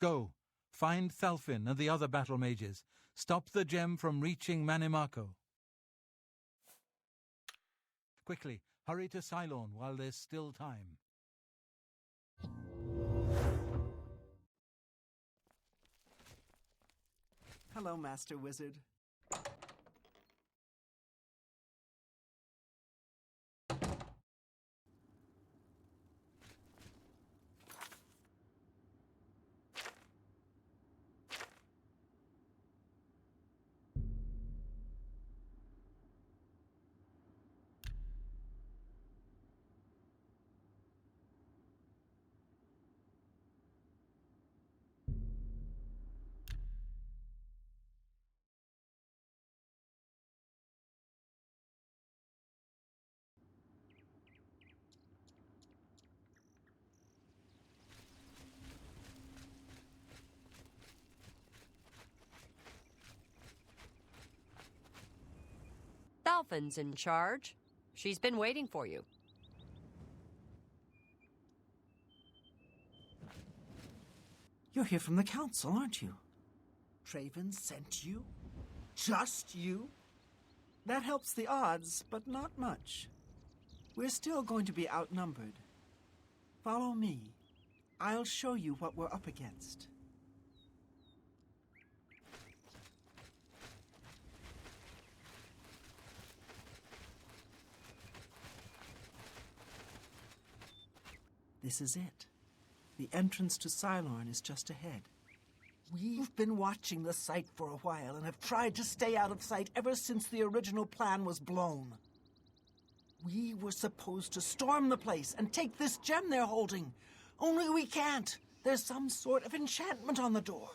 Go, find Thalfin and the other battle mages. Stop the gem from reaching Manimako. Quickly, hurry to Cylon while there's still time. Hello, Master Wizard. Thalfin's in charge. She's been waiting for you. You're here from the council, aren't you? Traven sent you? Just you? That helps the odds, but not much. We're still going to be outnumbered. Follow me. I'll show you what we're up against. This is it. The entrance to Cylon is just ahead. We've been watching the site for a while and have tried to stay out of sight ever since the original plan was blown. We were supposed to storm the place and take this gem they're holding. Only we can't. There's some sort of enchantment on the door.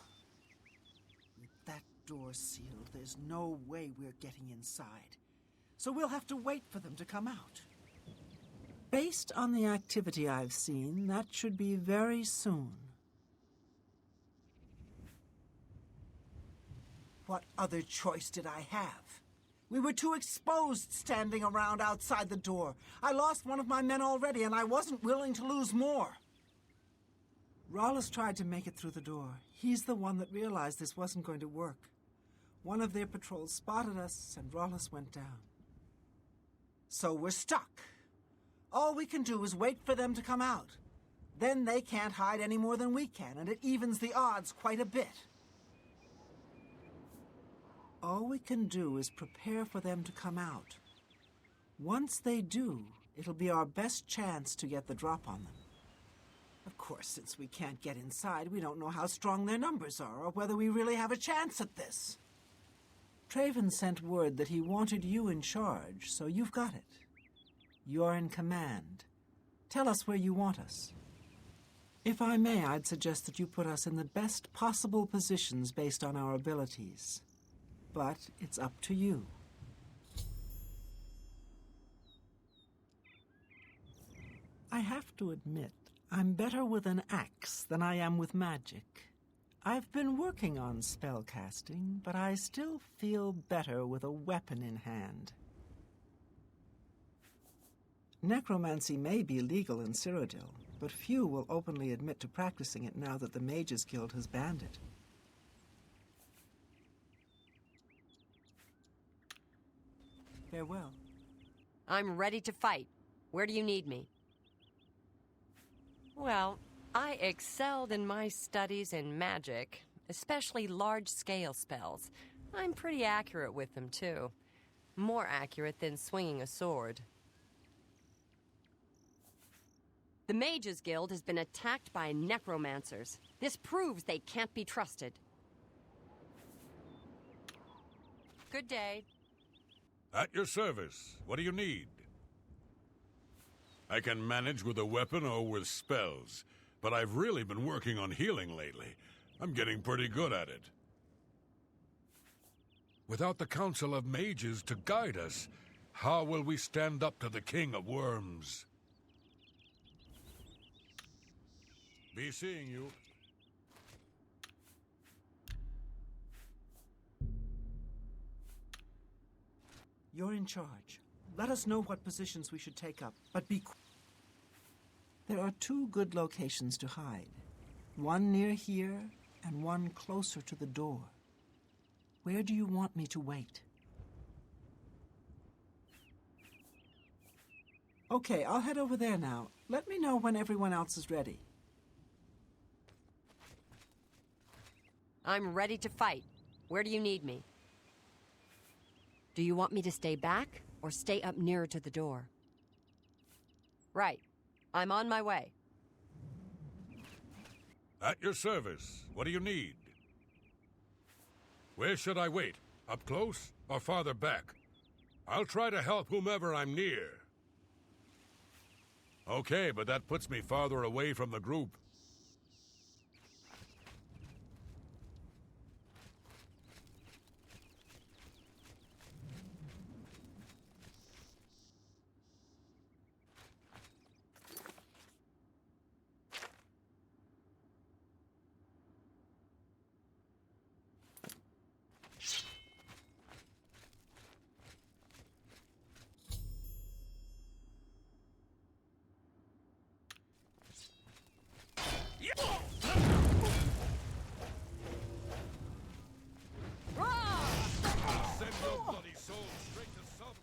With that door sealed, there's no way we're getting inside. So we'll have to wait for them to come out. Based on the activity I've seen, that should be very soon. What other choice did I have? We were too exposed standing around outside the door. I lost one of my men already, and I wasn't willing to lose more. Rollis tried to make it through the door. He's the one that realized this wasn't going to work. One of their patrols spotted us, and Rollis went down. So we're stuck. All we can do is wait for them to come out. Then they can't hide any more than we can, and it evens the odds quite a bit. All we can do is prepare for them to come out. Once they do, it'll be our best chance to get the drop on them. Of course, since we can't get inside, we don't know how strong their numbers are, or whether we really have a chance at this. Traven sent word that he wanted you in charge, so you've got it. You're in command. Tell us where you want us. If I may, I'd suggest that you put us in the best possible positions based on our abilities. But it's up to you. I have to admit, I'm better with an axe than I am with magic. I've been working on spellcasting, but I still feel better with a weapon in hand. Necromancy may be legal in Cyrodiil, but few will openly admit to practicing it now that the Mages Guild has banned it. Farewell. I'm ready to fight. Where do you need me? Well, I excelled in my studies in magic, especially large-scale spells. I'm pretty accurate with them, too. More accurate than swinging a sword. The Mages Guild has been attacked by necromancers. This proves they can't be trusted. Good day. At your service. What do you need? I can manage with a weapon or with spells, but I've really been working on healing lately. I'm getting pretty good at it. Without the Council of Mages to guide us, how will we stand up to the King of Worms? Be seeing you. You're in charge. Let us know what positions we should take up, but be quick. There are 2 good locations to hide. One near here, and one closer to the door. Where do you want me to wait? Okay, I'll head over there now. Let me know when everyone else is ready. I'm ready to fight. Where do you need me? Do you want me to stay back or stay up nearer to the door? Right. I'm on my way. At your service. What do you need? Where should I wait? Up close or farther back? I'll try to help whomever I'm near. Okay, but that puts me farther away from the group. Send your bloody soul straight to Sodom.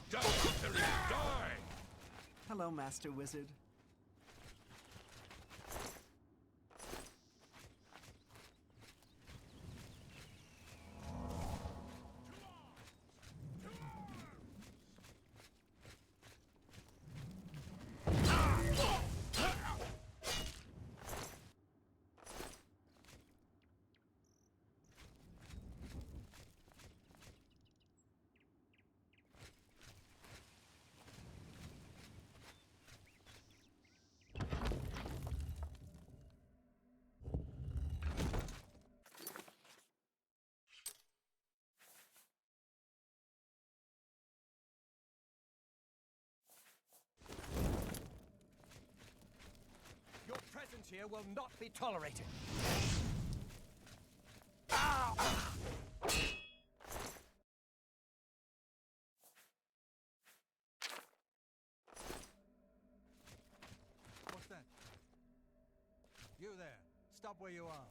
Die, Terry, die! Hello, Master Wizard. Your presence here will not be tolerated. What's that? You there. Stop where you are.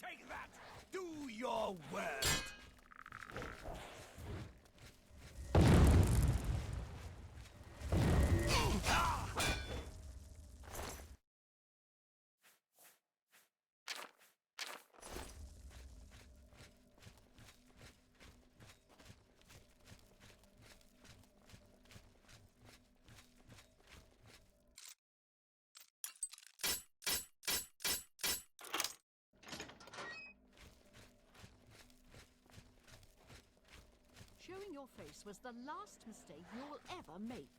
Take that! Do your worst! Showing your face was the last mistake you'll ever make.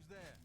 Who's there?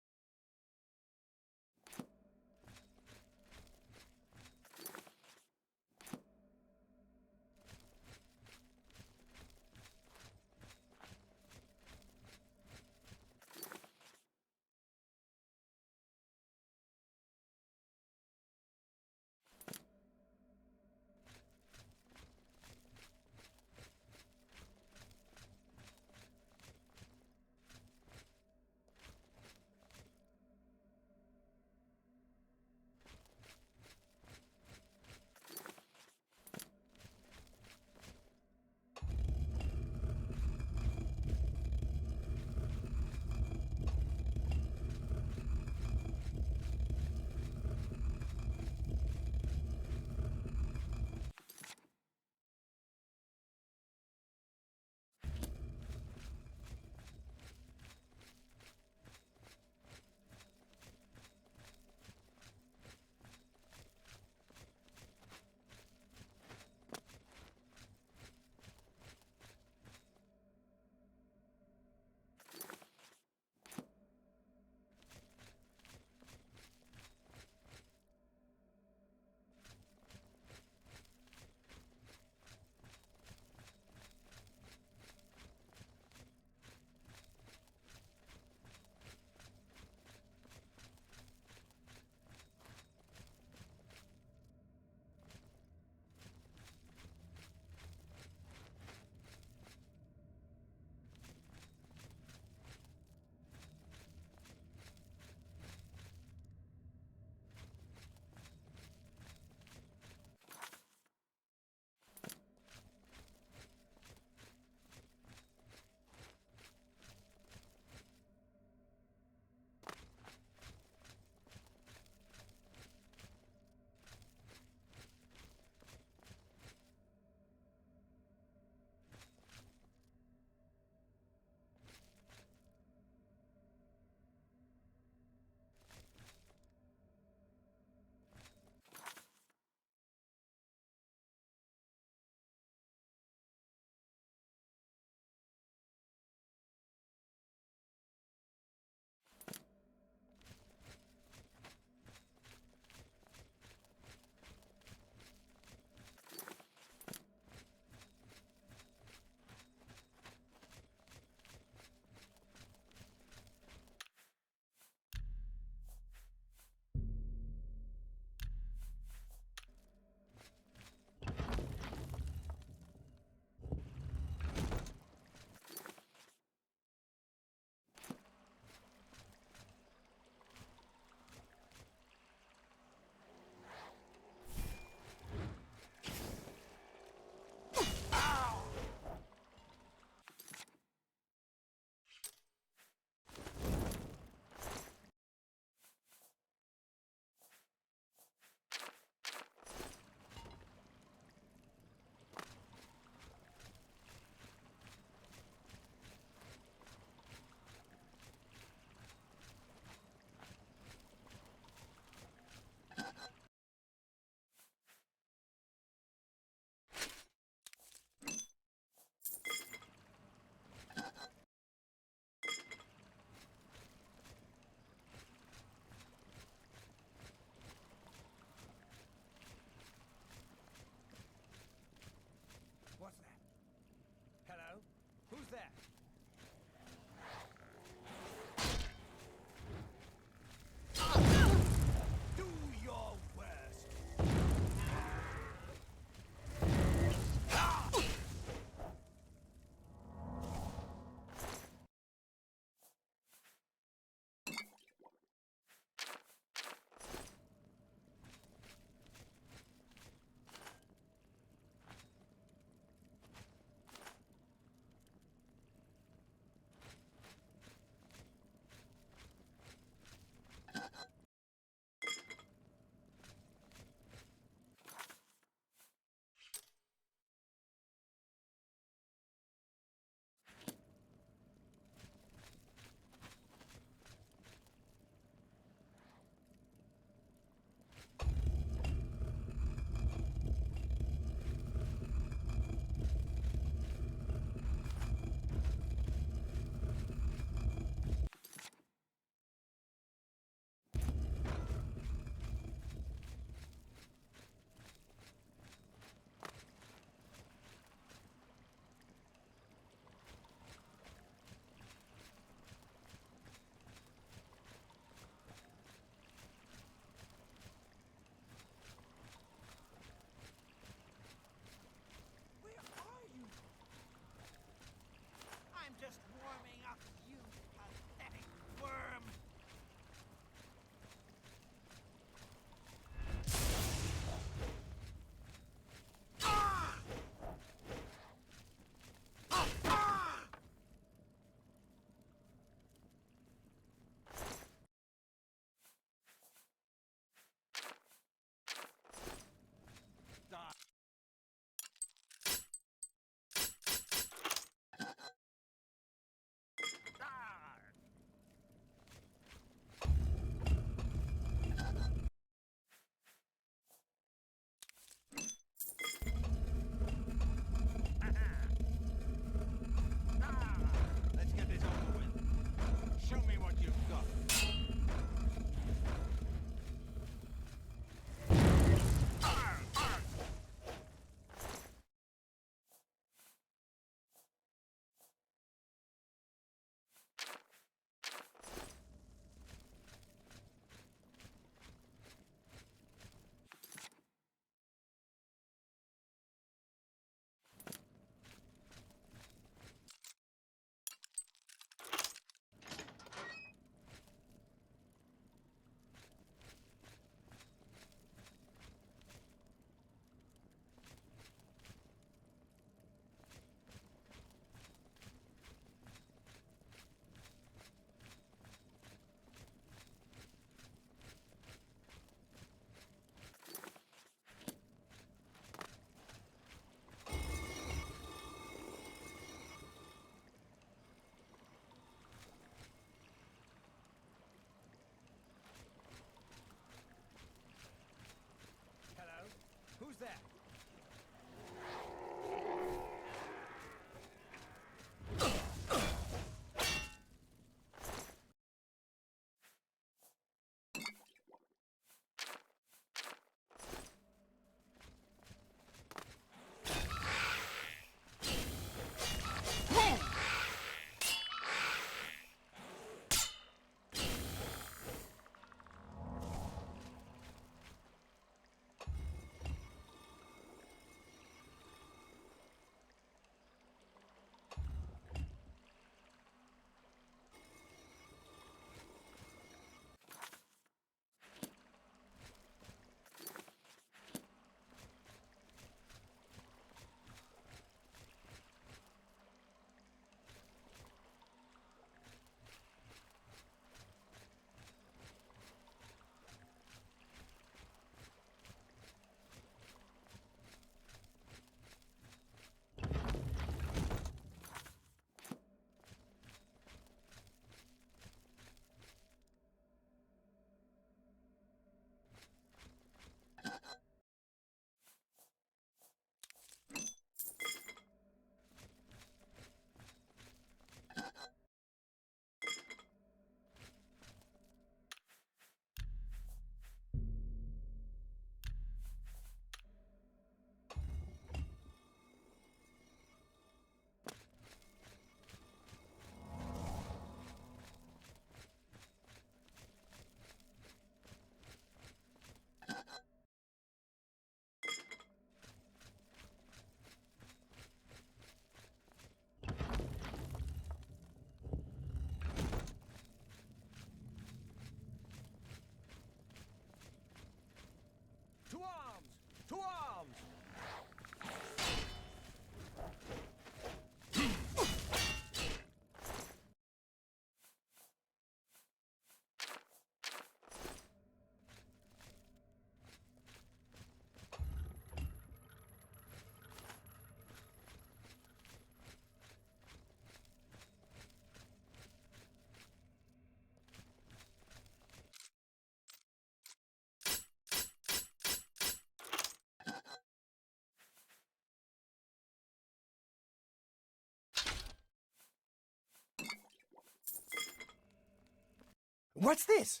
What's this?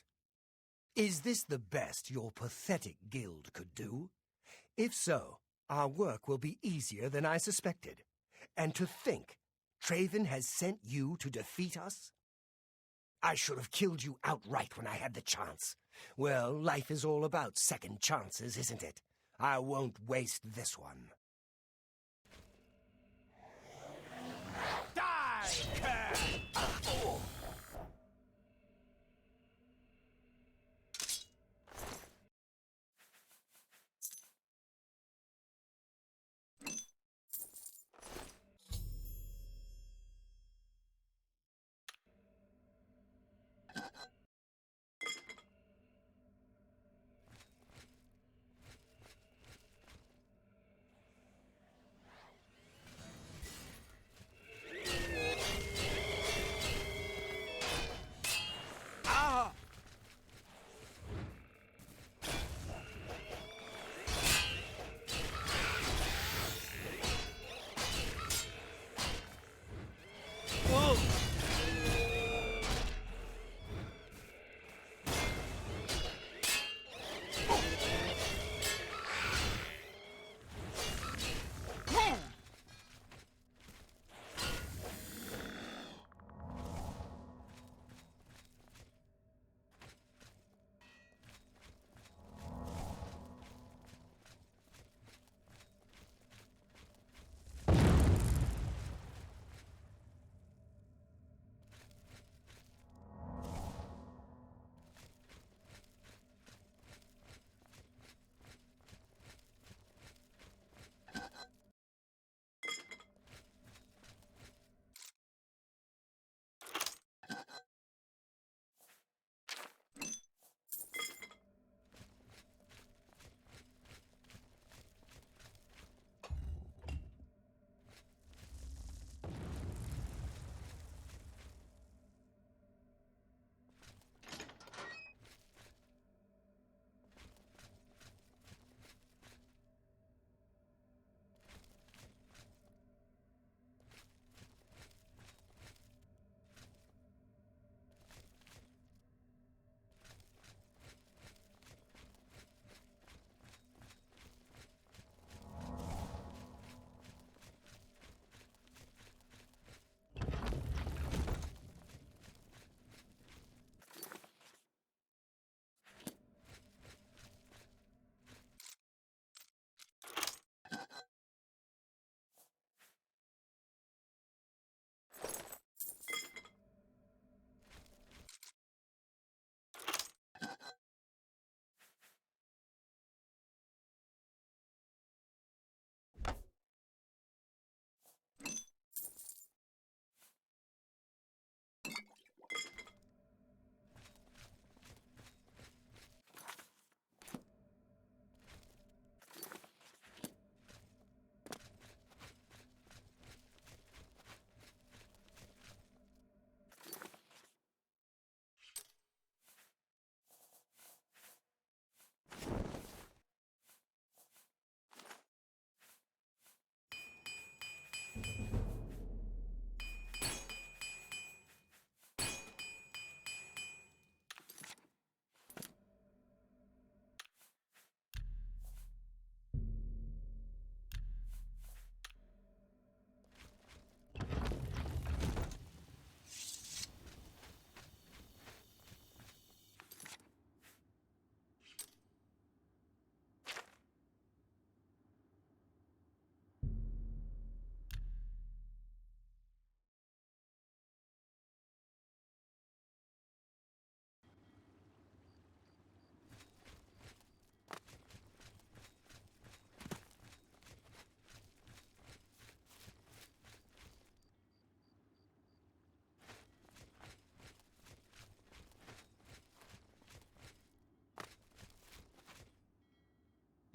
Is this the best your pathetic guild could do? If so, our work will be easier than I suspected. And to think, Traven has sent you to defeat us? I should have killed you outright when I had the chance. Well, life is all about second chances, isn't it? I won't waste this one. Die, cur!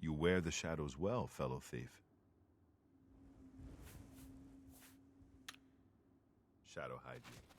You wear the shadows well, fellow thief. Shadow hide you.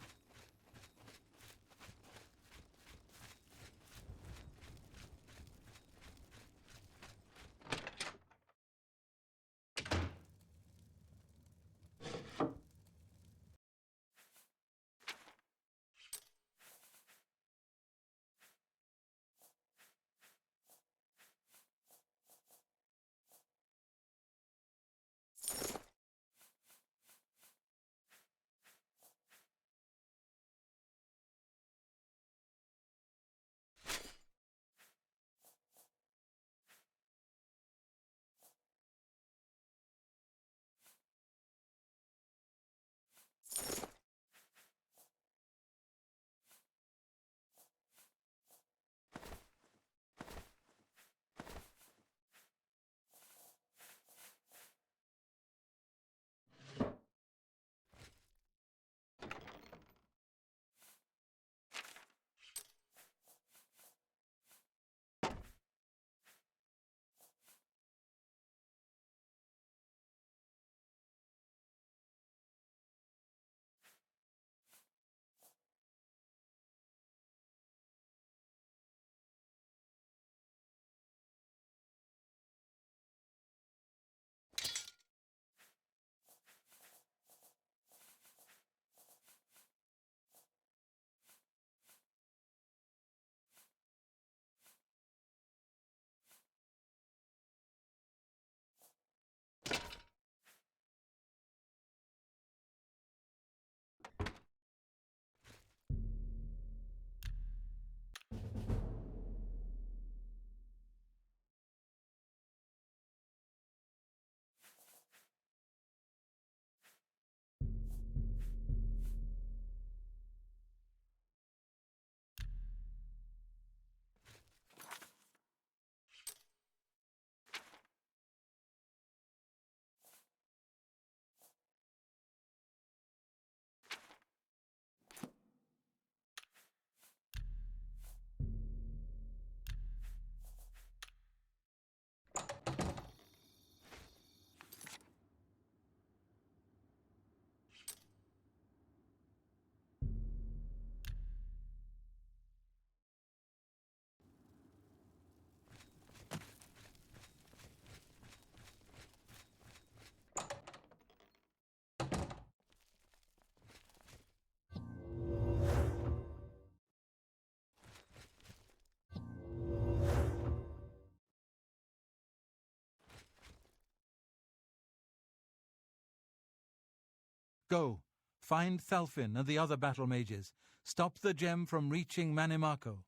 Go, find Thalfin and the other battle mages. Stop the gem from reaching Manimako.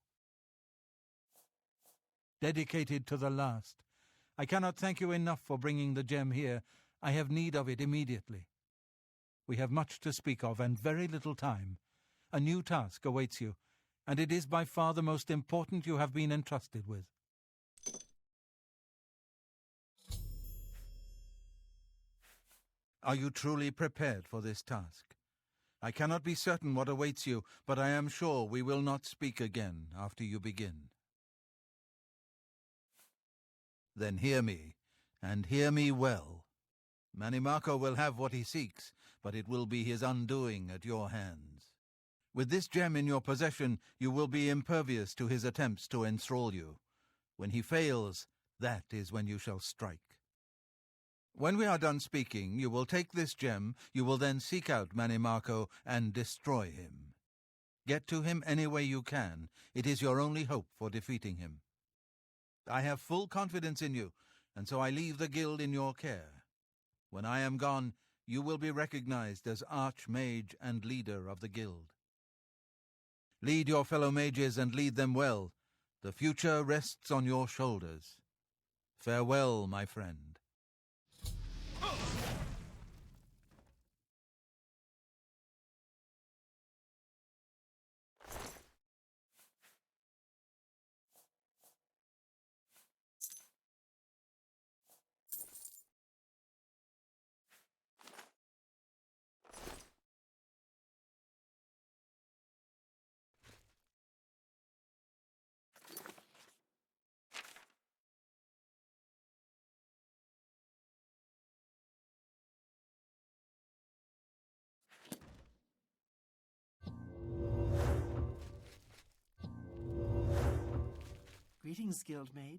Dedicated to the last. I cannot thank you enough for bringing the gem here. I have need of it immediately. We have much to speak of and very little time. A new task awaits you, and it is by far the most important you have been entrusted with. Are you truly prepared for this task? I cannot be certain what awaits you, but I am sure we will not speak again after you begin. Then hear me, and hear me well. Manimako will have what he seeks, but it will be his undoing at your hands. With this gem in your possession, you will be impervious to his attempts to enthrall you. When he fails, that is when you shall strike. When we are done speaking, you will take this gem, you will then seek out Manimako and destroy him. Get to him any way you can. It is your only hope for defeating him. I have full confidence in you, and so I leave the guild in your care. When I am gone, you will be recognized as Archmage and leader of the guild. Lead your fellow mages and lead them well. The future rests on your shoulders. Farewell, my friend. Greetings, Guildmaid.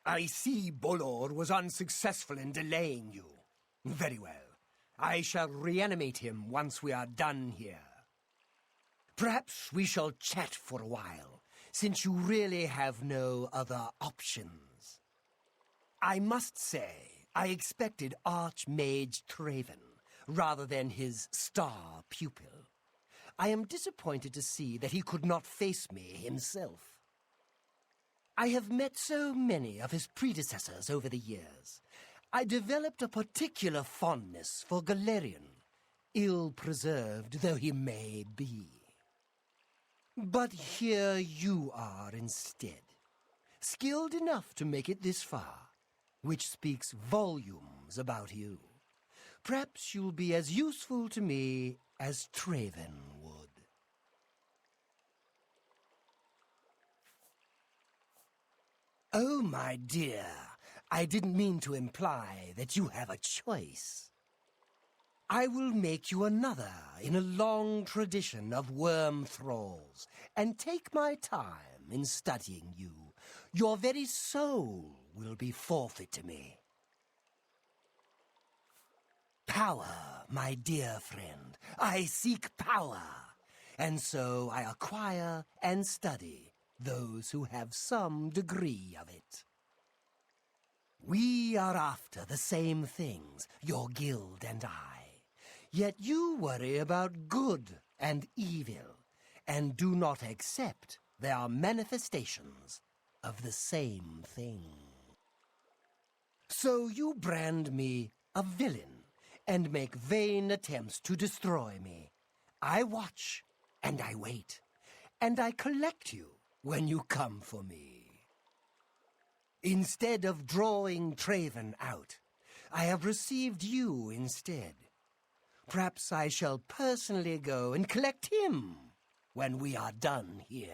I see Bolor was unsuccessful in delaying you. Very well. I shall reanimate him once we are done here. Perhaps we shall chat for a while, since you really have no other options. I must say, I expected Archmage Traven, rather than his star pupil. I am disappointed to see that he could not face me himself. I have met so many of his predecessors over the years. I developed a particular fondness for Galerion, ill-preserved though he may be. But here you are instead, skilled enough to make it this far, which speaks volumes about you. Perhaps you'll be as useful to me as Traven would. Oh, my dear, I didn't mean to imply that you have a choice. I will make you another in a long tradition of worm thralls, and take my time in studying you. Your very soul will be forfeit to me. Power, my dear friend. I seek power, and so I acquire and study those who have some degree of it. We are after the same things, your guild and I. Yet you worry about good and evil, and do not accept they are manifestations of the same thing. So you brand me a villain, and make vain attempts to destroy me. I watch, and I wait, and I collect you when you come for me. Instead of drawing Traven out, I have received you instead. Perhaps I shall personally go and collect him when we are done here.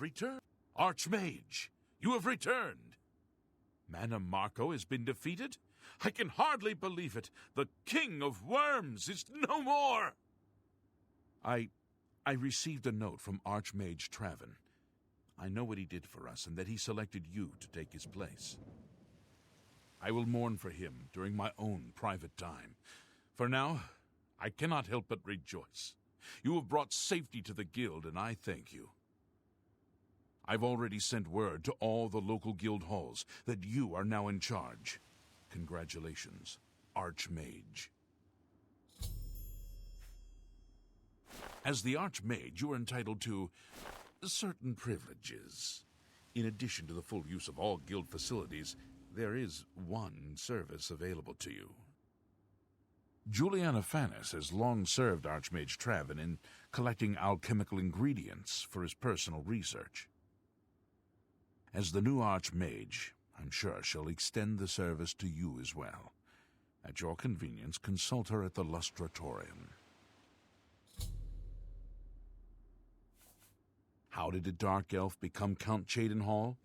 returned. Archmage, you have returned. Mana Marco has been defeated? I can hardly believe it. The King of Worms is no more! I received a note from Archmage Traven. I know what he did for us and that he selected you to take his place. I will mourn for him during my own private time. For now, I cannot help but rejoice. You have brought safety to the guild, and I thank you. I've already sent word to all the local guild halls that you are now in charge. Congratulations, Archmage. As the Archmage, you are entitled to certain privileges. In addition to the full use of all guild facilities, there is one service available to you. Juliana Fanis has long served Archmage Traven in collecting alchemical ingredients for his personal research. As the new Archmage, I'm sure she'll extend the service to you as well. At your convenience, consult her at the Lustratorium. How did a Dark Elf become Count Cheydinhal?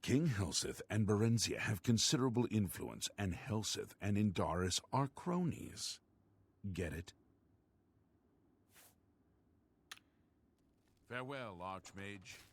King Helseth and Berenzia have considerable influence, and Helseth and Indaris are cronies. Get it? Farewell, Archmage.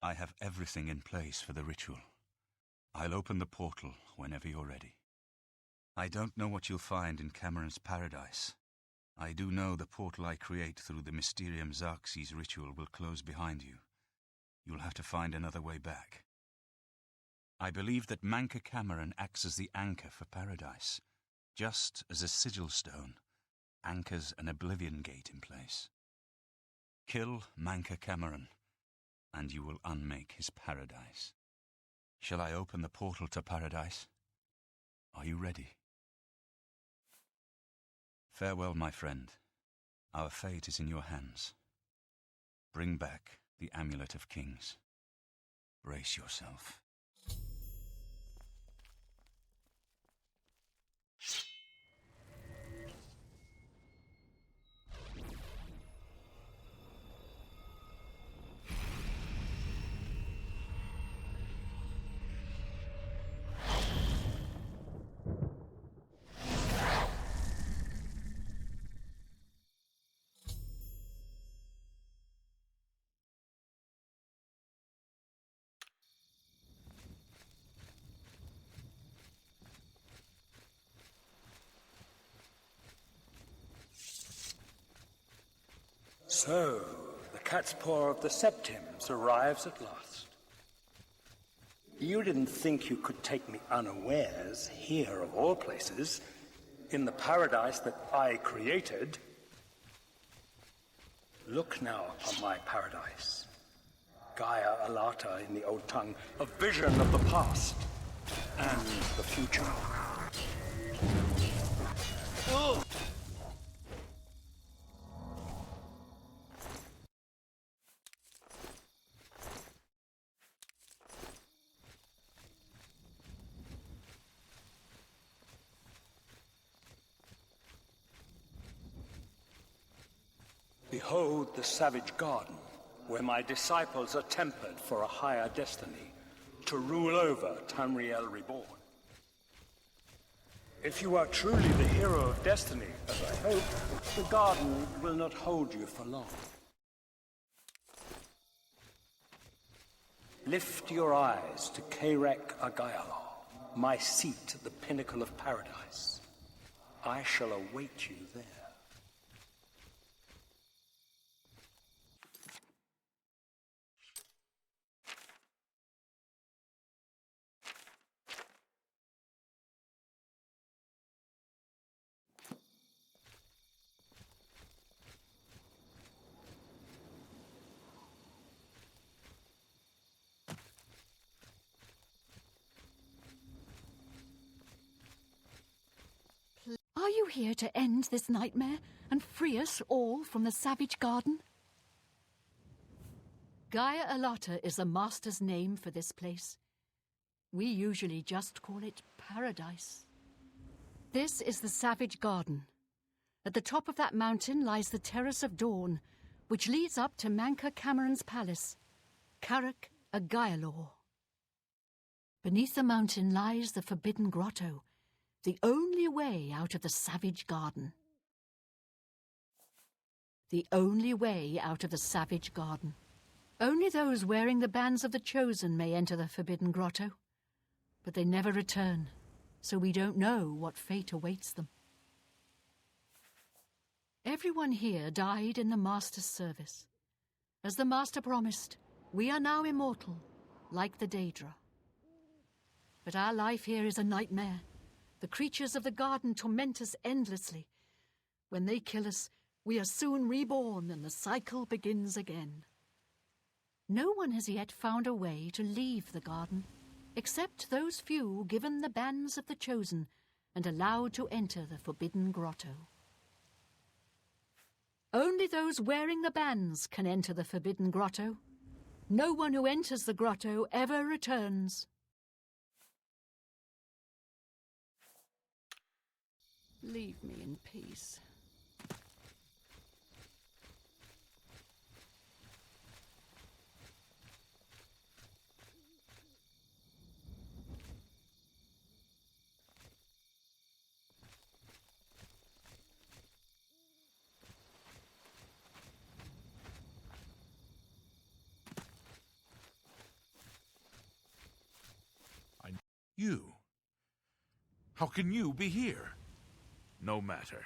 I have everything in place for the ritual. I'll open the portal whenever you're ready. I don't know what you'll find in Cameron's paradise. I do know the portal I create through the Mysterium Xerxes ritual will close behind you. You'll have to find another way back. I believe that Manka Cameron acts as the anchor for paradise, just as a sigil stone anchors an Oblivion gate in place. Kill Manka Cameron, and you will unmake his paradise. Shall I open the portal to paradise? Are you ready? Farewell, my friend. Our fate is in your hands. Bring back the Amulet of Kings. Brace yourself. So, the cat's paw of the Septims arrives at last. You didn't think you could take me unawares, here of all places, in the paradise that I created. Look now upon my paradise. Gaia Alata in the old tongue, a vision of the past and the future. Oh! Behold the savage garden, where my disciples are tempered for a higher destiny, to rule over Tamriel Reborn. If you are truly the hero of destiny, as I hope, the garden will not hold you for long. Lift your eyes to Kairek Agayalor, my seat at the pinnacle of paradise. I shall await you there. Are you here to end this nightmare and free us all from the savage garden? Gaia Alata is the master's name for this place. We usually just call it paradise. This is the savage garden. At the top of that mountain lies the Terrace of Dawn, which leads up to Manka Cameron's palace, Karak Agayalor. Beneath the mountain lies the Forbidden Grotto, the only way out of the savage garden. The only way out of the savage garden. Only those wearing the bands of the Chosen may enter the Forbidden Grotto. But they never return, so we don't know what fate awaits them. Everyone here died in the Master's service. As the Master promised, we are now immortal, like the Daedra. But our life here is a nightmare. The creatures of the garden torment us endlessly. When they kill us, we are soon reborn and the cycle begins again. No one has yet found a way to leave the garden, except those few given the bands of the Chosen and allowed to enter the Forbidden Grotto. Only those wearing the bands can enter the Forbidden Grotto. No one who enters the grotto ever returns. Leave me in peace. you? How can you be here? No matter.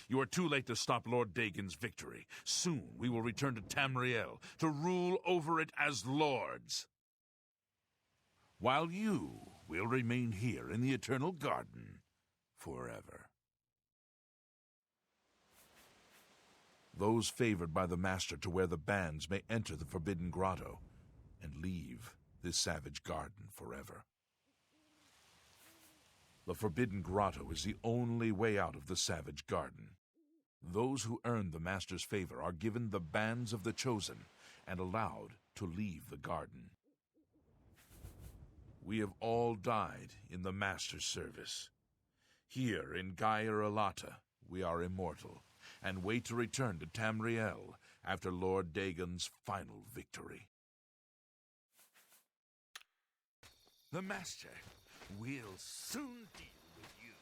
You are too late to stop Lord Dagon's victory. Soon we will return to Tamriel to rule over it as lords. While you will remain here in the Eternal Garden forever. Those favored by the Master to wear the bands may enter the Forbidden Grotto and leave this savage garden forever. The Forbidden Grotto is the only way out of the savage garden. Those who earn the Master's favor are given the bands of the Chosen and allowed to leave the garden. We have all died in the Master's service. Here in Gaia Alata, we are immortal and wait to return to Tamriel after Lord Dagon's final victory. The Master will soon deal with you.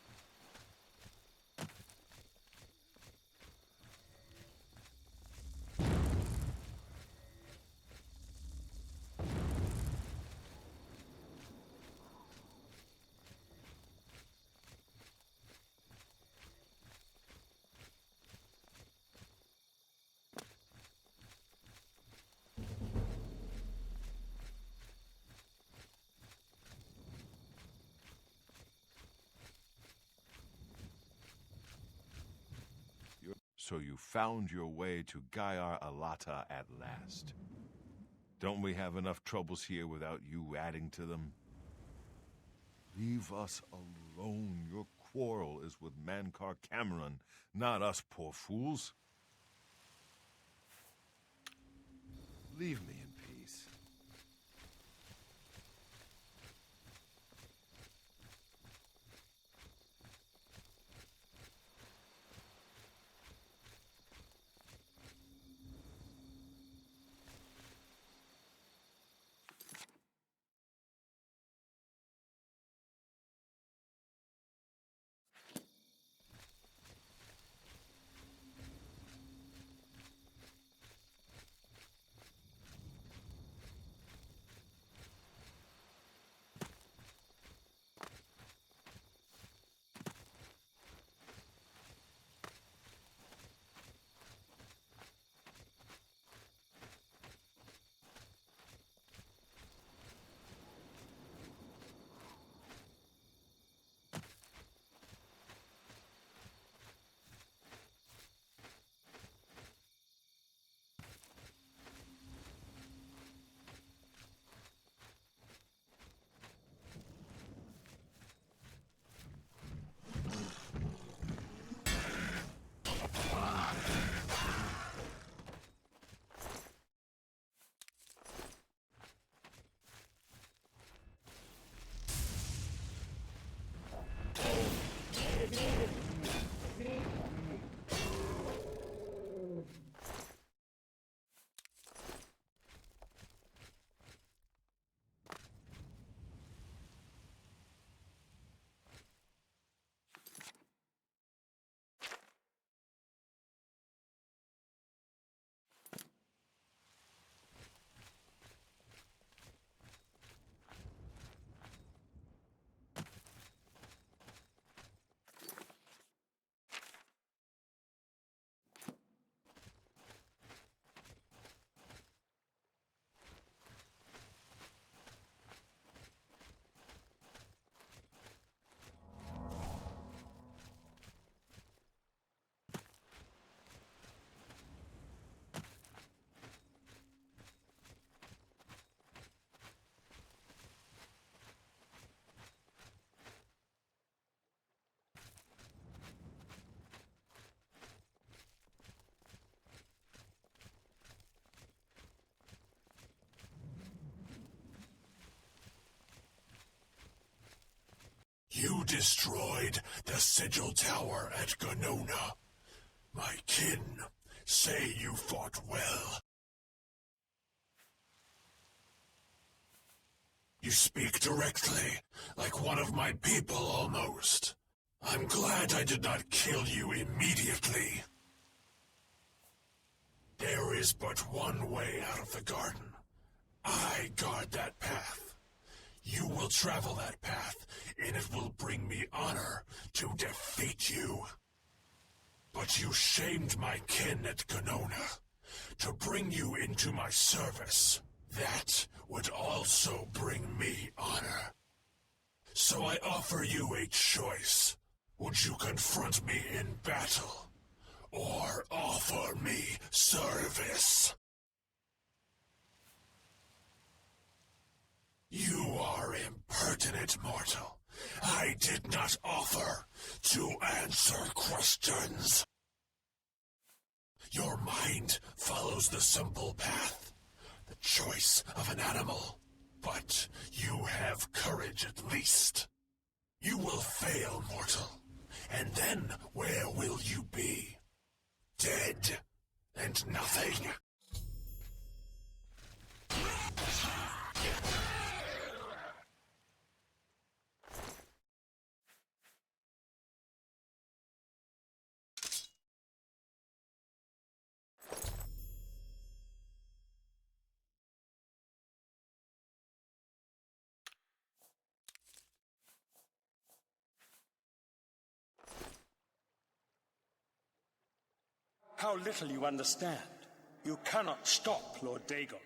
So you found your way to Gaia Alata at last. Don't we have enough troubles here without you adding to them? Leave us alone. Your quarrel is with Mankar Cameron, not us poor fools. Leave me in peace. You destroyed the Sigil Tower at Ganona. My kin say you fought well. You speak directly, like one of my people almost. I'm glad I did not kill you immediately. There is but one way out of the garden. I guard that path. You will travel that path, and it will bring me honor to defeat you. But you shamed my kin at Gonona. To bring you into my service, that would also bring me honor. So I offer you a choice. Would you confront me in battle, or offer me service? You are impertinent, mortal. I did not offer to answer questions. Your mind follows the simple path, the choice of an animal. But you have courage at least. You will fail, mortal. And then where will you be? Dead and nothing. How little you understand. You cannot stop Lord Dagon.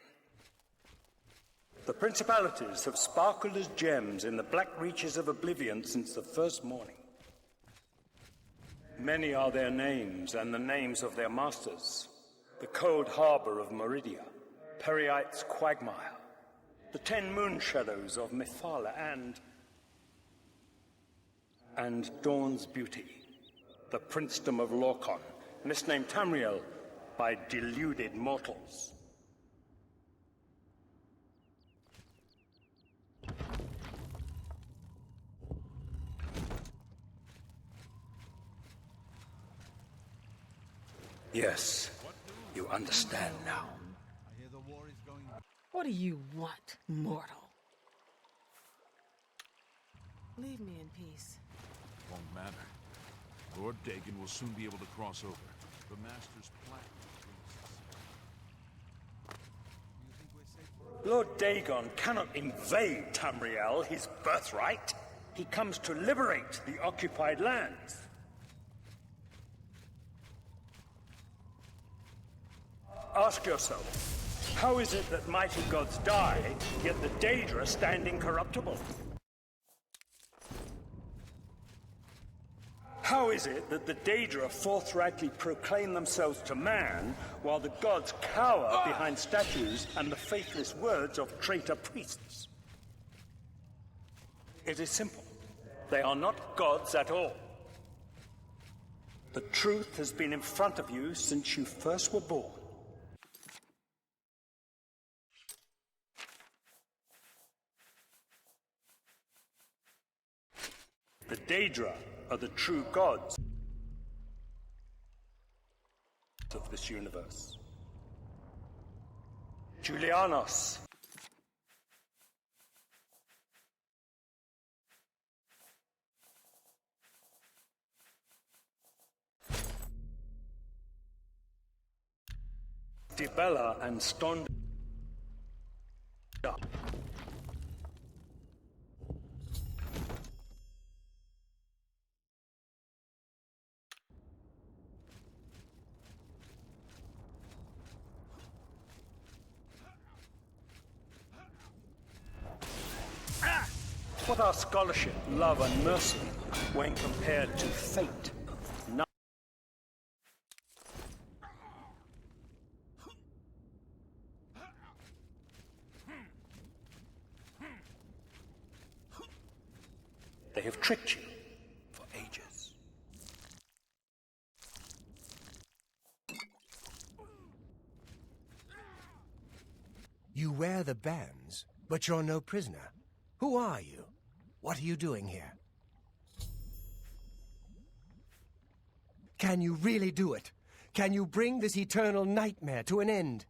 The principalities have sparkled as gems in the black reaches of Oblivion since the first morning. Many are their names and the names of their masters. The cold harbor of Meridia, Periite's quagmire, the 10 moon shadows of Mephala, and Dawn's beauty, the princedom of Lorcon, misnamed Tamriel by deluded mortals. Yes, you understand now. I hear the war is going. What do you want, mortal? Leave me in peace. Won't matter. Lord Dagon will soon be able to cross over. The Master's plan. Lord Dagon cannot invade Tamriel, his birthright. He comes to liberate the occupied lands. Ask yourself, how is it that mighty gods die, yet the Daedra stand incorruptible? How is it that the Daedra forthrightly proclaim themselves to man, while the gods cower behind statues and the faithless words of traitor priests? It is simple. They are not gods at all. The truth has been in front of you since you first were born. The Daedra are the true gods of this universe. Julianos. Dibella and Stonda. What are scholarship, love, and mercy when compared to fate? They have tricked you for ages. You wear the bands, but you're no prisoner. Who are you? What are you doing here? Can you really do it? Can you bring this eternal nightmare to an end?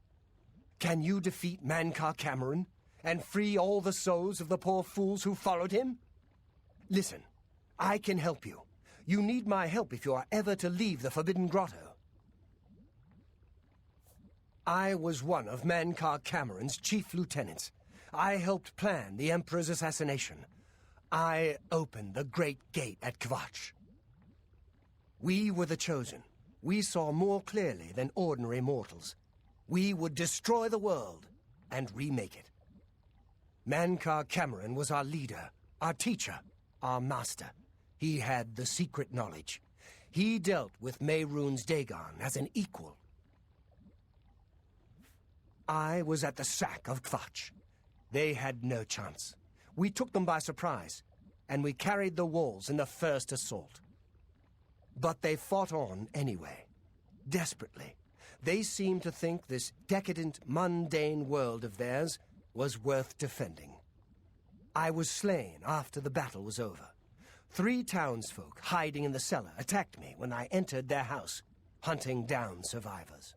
Can you defeat Mankar Cameron and free all the souls of the poor fools who followed him? Listen, I can help you. You need my help if you are ever to leave the Forbidden Grotto. I was one of Mankar Cameron's chief lieutenants. I helped plan the Emperor's assassination. I opened the Great Gate at Kvatch. We were the chosen. We saw more clearly than ordinary mortals. We would destroy the world and remake it. Mankar Cameron was our leader, our teacher, our master. He had the secret knowledge. He dealt with Mehrunes Dagon as an equal. I was at the sack of Kvatch. They had no chance. We took them by surprise, and we carried the walls in the first assault. But they fought on anyway, desperately. They seemed to think this decadent, mundane world of theirs was worth defending. I was slain after the battle was over. 3 townsfolk hiding in the cellar attacked me when I entered their house, hunting down survivors.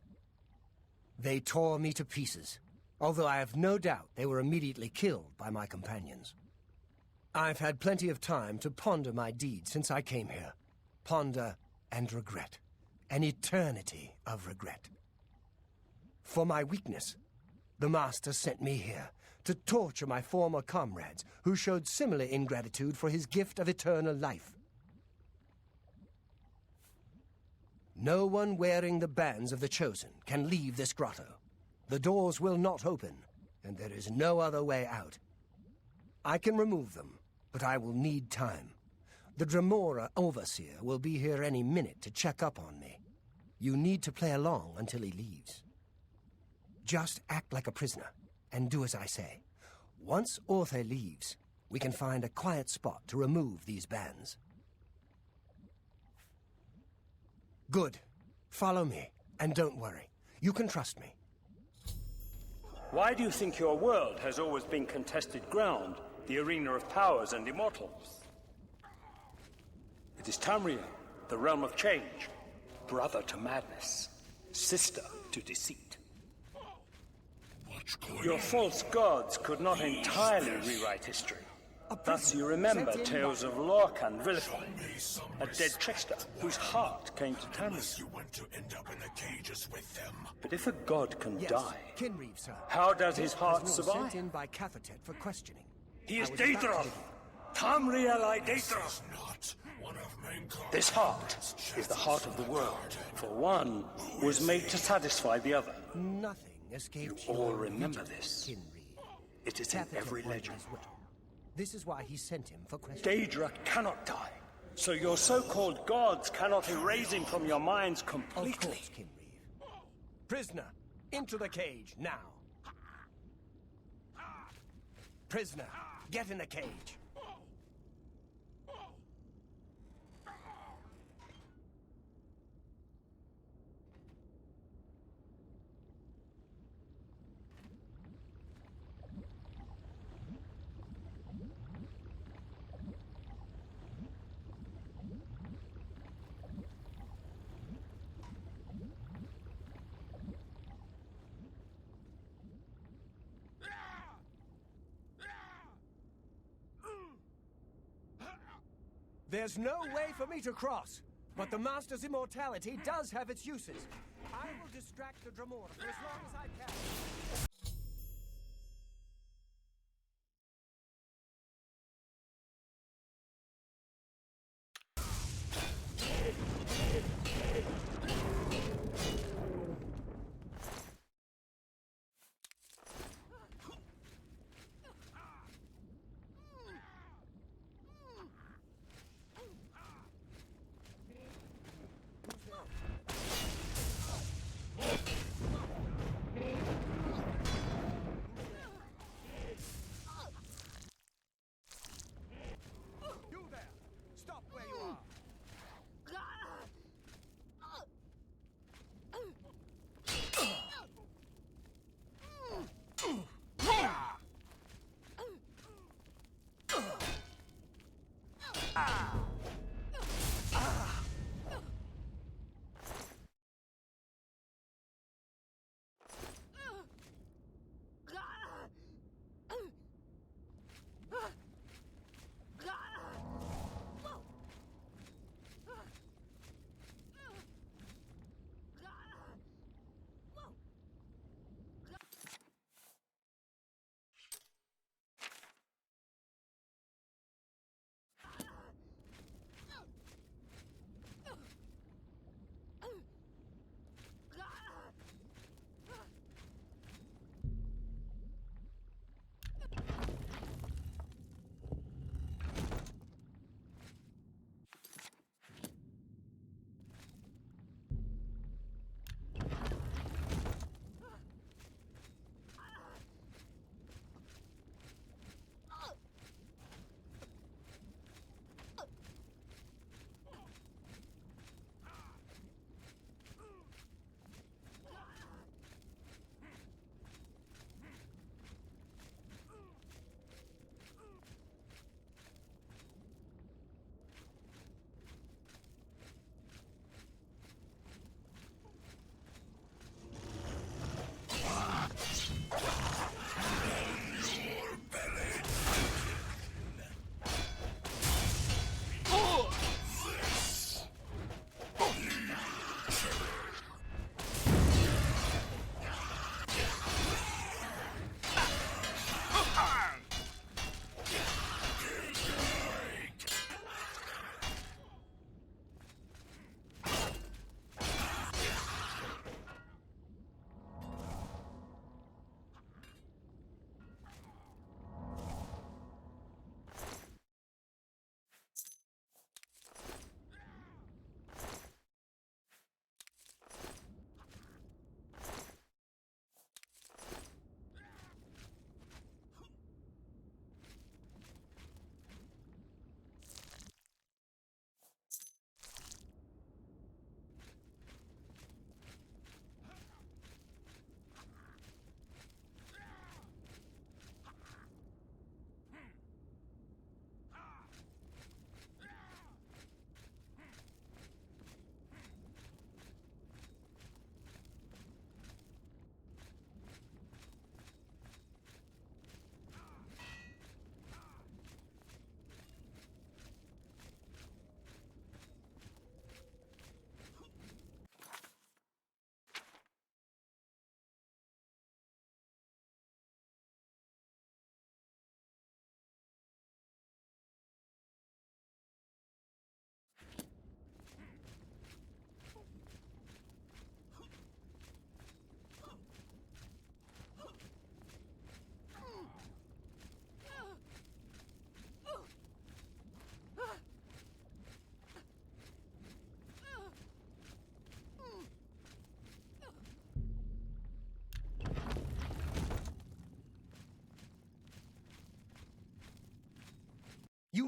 They tore me to pieces, although I have no doubt they were immediately killed by my companions. I've had plenty of time to ponder my deeds since I came here. Ponder and regret. An eternity of regret. For my weakness, the Master sent me here to torture my former comrades who showed similar ingratitude for his gift of eternal life. No one wearing the bands of the Chosen can leave this grotto. The doors will not open, and there is no other way out. I can remove them, but I will need time. The Dremora Overseer will be here any minute to check up on me. You need to play along until he leaves. Just act like a prisoner, and do as I say. Once Orthe leaves, we can find a quiet spot to remove these bands. Good. Follow me, and don't worry. You can trust me. Why do you think your world has always been contested ground, the arena of powers and immortals? It is Tamriel, the realm of change, brother to madness, sister to deceit. Your false gods could not entirely rewrite history. Thus you remember tales of Lorcan Villify, a dead trickster whose heart came to Tamriel. You want to end up in the cages with them. But if a god can die, Kinreeve, sir. how does his heart survive? Sent in by Cathatet for questioning. He is Daedra! Tamriel I Daedra! Not one of Mankar's. This heart is the heart of the world, for one was made to satisfy the other. Nothing escaped You all your remember vigilance, this. Kinreeve. It is in Cathatet every wanted legend. his way. This is why he sent him for questioning. Daedra cannot die, so your so-called gods cannot erase him from your minds completely. Of course, Kinreeve. Prisoner, into the cage, now. Prisoner, get in the cage. There's no way for me to cross, but the Master's immortality does have its uses. I will distract the Dremora for as long as I can.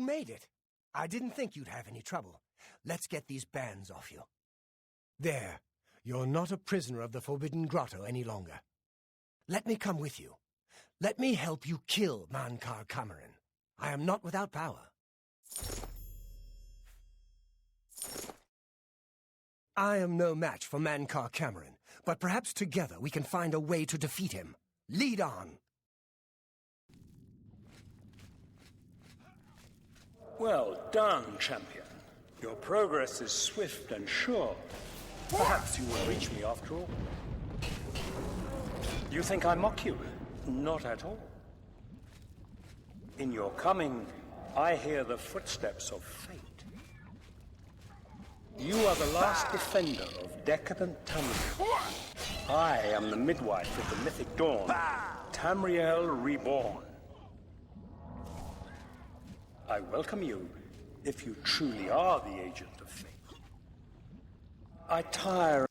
made it. I didn't think you'd have any trouble. Let's get these bands off you. There. You're not a prisoner of the Forbidden Grotto any longer. Let me come with you. Let me help you kill Mankar Cameron. I am not without power. I am no match for Mankar Cameron, but perhaps together we can find a way to defeat him. Lead on! Well done, champion. Your progress is swift and sure. Perhaps you will reach me after all. You think I mock you? Not at all. In your coming, I hear the footsteps of fate. You are the last defender of decadent Tamriel. I am the midwife of the mythic dawn, Tamriel reborn. I welcome you, if you truly are the agent of fate. I tire.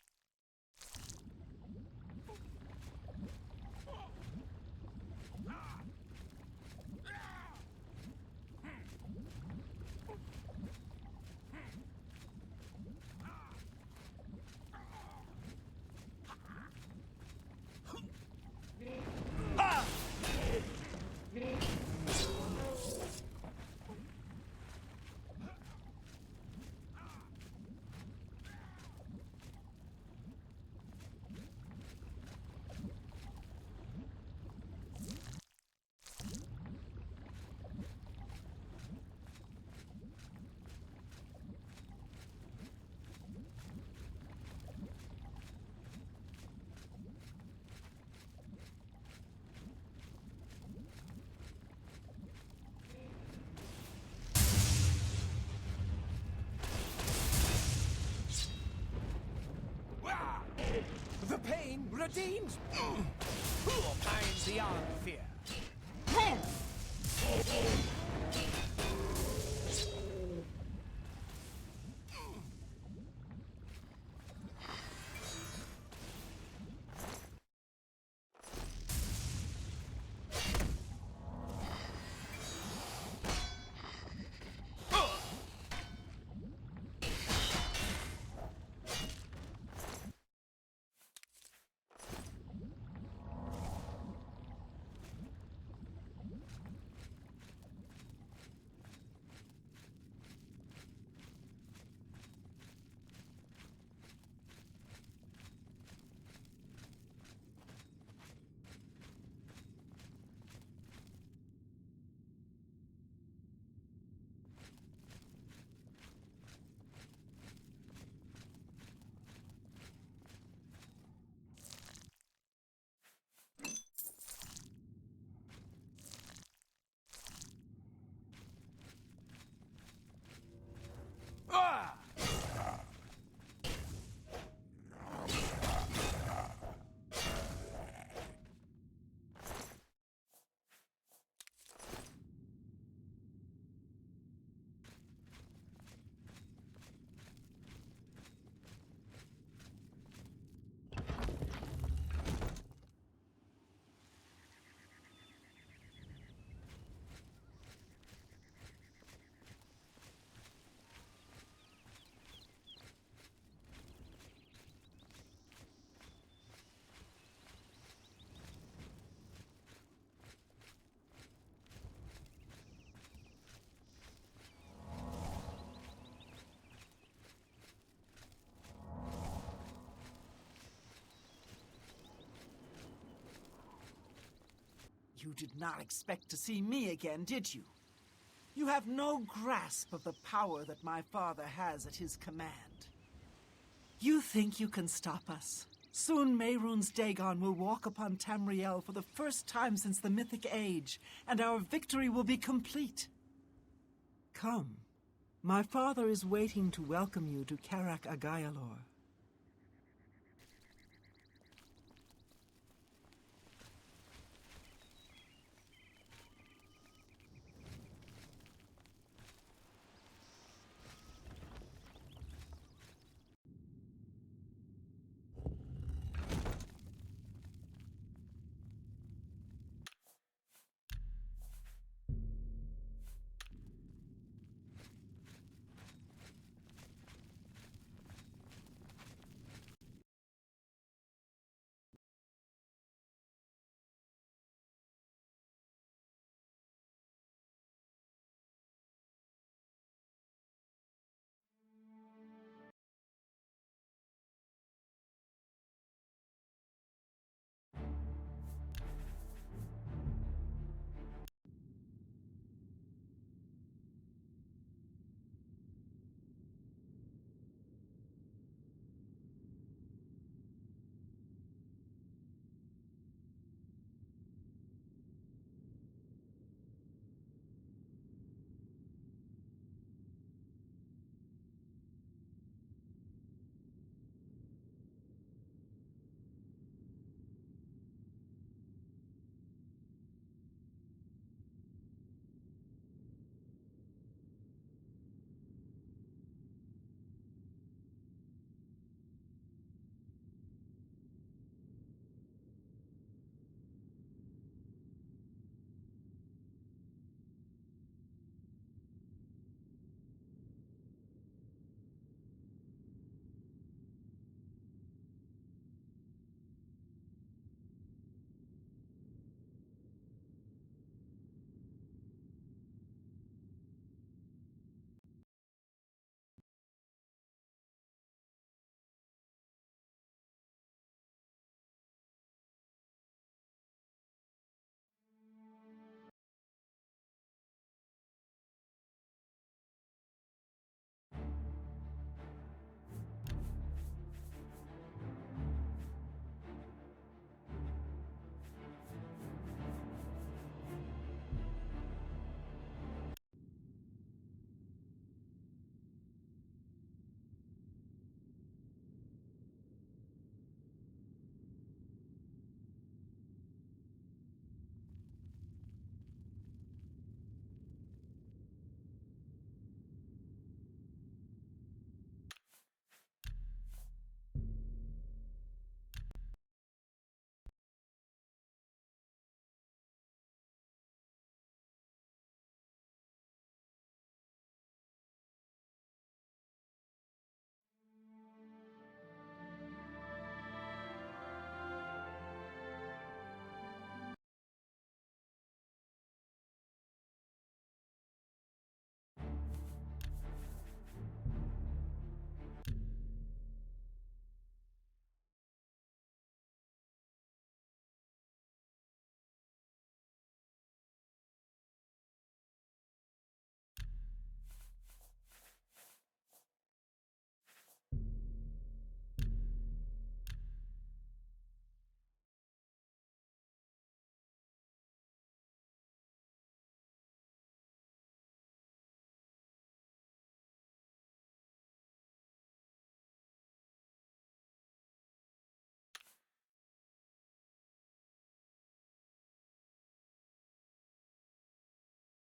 The pain redeems. Who opines beyond fear? You did not expect to see me again, did you? You have no grasp of the power that my father has at his command. You think you can stop us? Soon Mehrunes Dagon will walk upon Tamriel for the first time since the Mythic Age, and our victory will be complete. Come. My father is waiting to welcome you to Karak Agayalor.